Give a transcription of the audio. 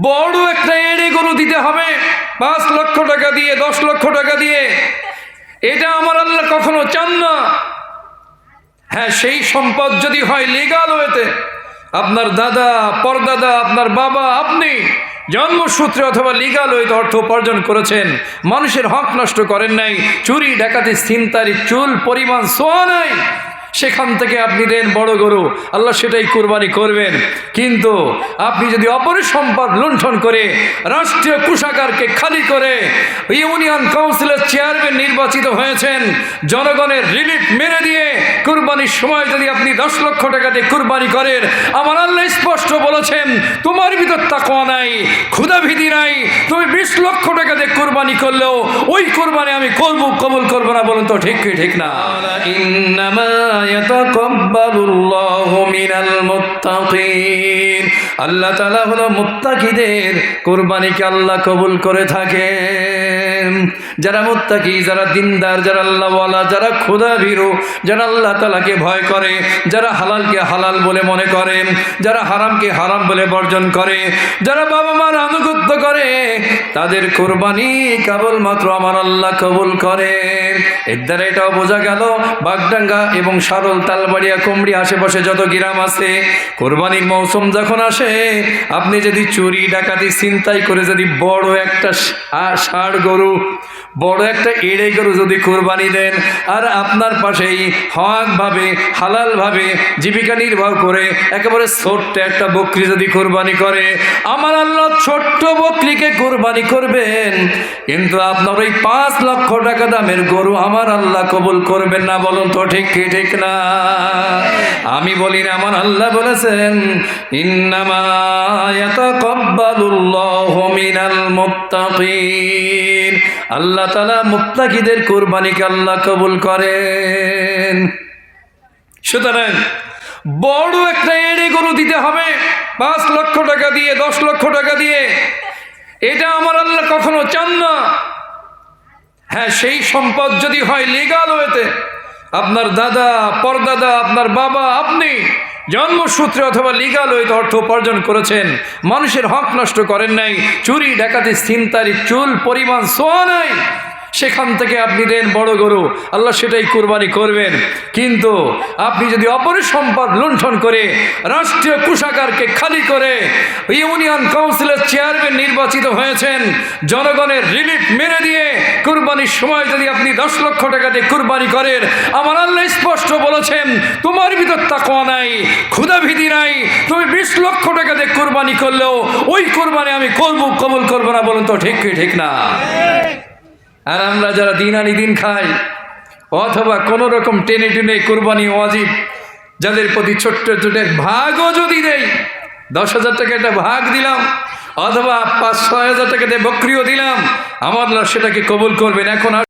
বড় একটা এড়ে গরু দিতে হবে 5 লক্ষ টাকা দিয়ে, 10 লক্ষ টাকা দিয়ে। এটা আমার আল্লাহ কখনো চান না। হ্যাঁ, সেই সম্পদ যদি হয় লিগাল ওয়েতে, আপনার দাদা, পরদাদা, আপনার বাবা, আপনি জন্মসূত্রে অথবা লিগাল ওয়েতে অর্থ উপার্জন করেছেন, মানুষের হক নষ্ট করেন নাই, চুরি ডাকাতি ছিনতাই চুল পরিমাণ সোয়া নাই, সেখান থেকে আপনি দেন বড় গরু, আল্লাহ সেটাই কুরবানি করবেন। কিন্তু আপনি যদি অপরের সম্পদ লুণ্ঠন করে রাষ্ট্রীয় কোষাগারকে খালি করে ইউনিয়ন কাউন্সিলের চেয়ারম্যান নির্বাচিত হয়েছেন, জনগণের রিলিফ মেরে দিয়ে কুরবানির সময় যদি আপনি 10 লক্ষ টাকা দিয়ে কুরবানি করেন, আমার আল্লাহ স্পষ্ট বলেছেন তোমার ভিতর তাকওয়া নাই, ক্ষুধাভীতি নাই, তুমি 20 লক্ষ টাকা দিয়ে কুরবানি করলেও ওই কুরবানি আমি কবুল করব না। বলুন তো ঠিক কি ঠিক না? ইয়াতাকাব্বালুল্লাহু মিনাল মুত্তাকিন, আল্লাহ তাআলা হলো মুত্তাকিদের কুরবানিকে আল্লাহ কবুল করে থাকেন। যারা মুত্তাকি, যারা দিনদার, যারা আল্লাহওয়ালা, যারা খোদাভীরু, যারা আল্লাহ তাআলাকে ভয় করে, যারা হালালকে হালাল বলে মনে করেন, যারা হারামকে হারাম বলে বর্জন করে, যারা বাবা মার আনুগত্য করে, তাদের কুরবানি কেবলমাত্র আমার আল্লাহ কবুল করেন। এর দ্বারা এটাও বোঝা গেল বাগডাঙ্গা এবং সারল, তালবাড়িয়া, কুমড়ি আশেপাশে যত গ্রাম আছে, কোরবানির মৌসুম যখন আসে, আপনি যদি চুরি ডাকাতি ছিনতাই করে যদি বড় একটা ষাঁড় গরু, বড় একটা এড়ে গরু যদি কোরবানি দেন, আর আপনার পাশেই হকভাবে হালালভাবে জীবিকা নির্বাহ করে একেবারে ছোট্ট একটা বকরি যদি কোরবানি করে, আমার আল্লাহ ছোট্ট বকরিকে কোরবানি করবেন, কিন্তু আপনার ওই 5 লক্ষ টাকা দামের গরু আমার আল্লাহ কবুল করবেন না। বলুন তো ঠিক কি ঠিক না? আমি বলি না, আমার আল্লাহ বলেছেন ইন্নামা ইয়াতাকাব্বালুল্লাহু মিনাল মুত্তাকিন, আল্লাহ তাআলা মুত্তাকিদের কুরবানিকে আল্লাহ কবুল করেন। সুতরাং বড় একটা এড়ে গরু দিতে হবে 5 লক্ষ টাকা দিয়ে, 10 লক্ষ টাকা দিয়ে। এটা আমার আল্লাহ কখনো চান না। হ্যাঁ, সেই সম্পদ যদি হয় লিগাল ওয়েতে, আপনার দাদা, পরদাদা, আপনার বাবা, আপনি জন্মসূত্রে অথবা লিগাল ওয়েতে অর্থ উপার্জন করেছেন, মানুষের হক নষ্ট করেন নাই, চুরি ডাকাতি ছিনতাই চুল পরিমাণ সোয়া নাই, সেখান থেকে আপনি দেন বড় গরু, আল্লাহ সেটাই কুরবানি করবেন। কিন্তু আপনি যদি অপরের সম্পদ লুণ্ঠন করে রাষ্ট্রীয় কোষাগারকে খালি করে ইউনিয়ন কাউন্সিলের চেয়ারম্যান নির্বাচিত হয়েছেন, জনগণের রিলিফ মেরে দিয়ে কুরবানির সময় যদি আপনি 10 লক্ষ টাকা দিয়ে কুরবানি করেন, আমার আল্লাহ স্পষ্ট বলেছেন তোমার ভিতর তাকওয়া নাই, ক্ষুধাভীতি নাই, তুমি 20 লক্ষ টাকা দিয়ে কুরবানি করলেও ওই কুরবানি আমি কবুল করব না। বলুন তো ঠিক কি ঠিক না? আর আমরা যারা দিন আনি দিন খাই, অথবা কোনো রকম টেনে টেনে কুরবানি ওয়াজিব, যাদের প্রতি ছোট্ট ছোট্ট ভাগও যদি দেই, 10,000 টাকা একটা ভাগ দিলাম, অথবা 5-6 হাজার টাকা দিয়ে বকরিও দিলাম, আমার আল্লাহ সেটাকে কবুল করবেন। এখন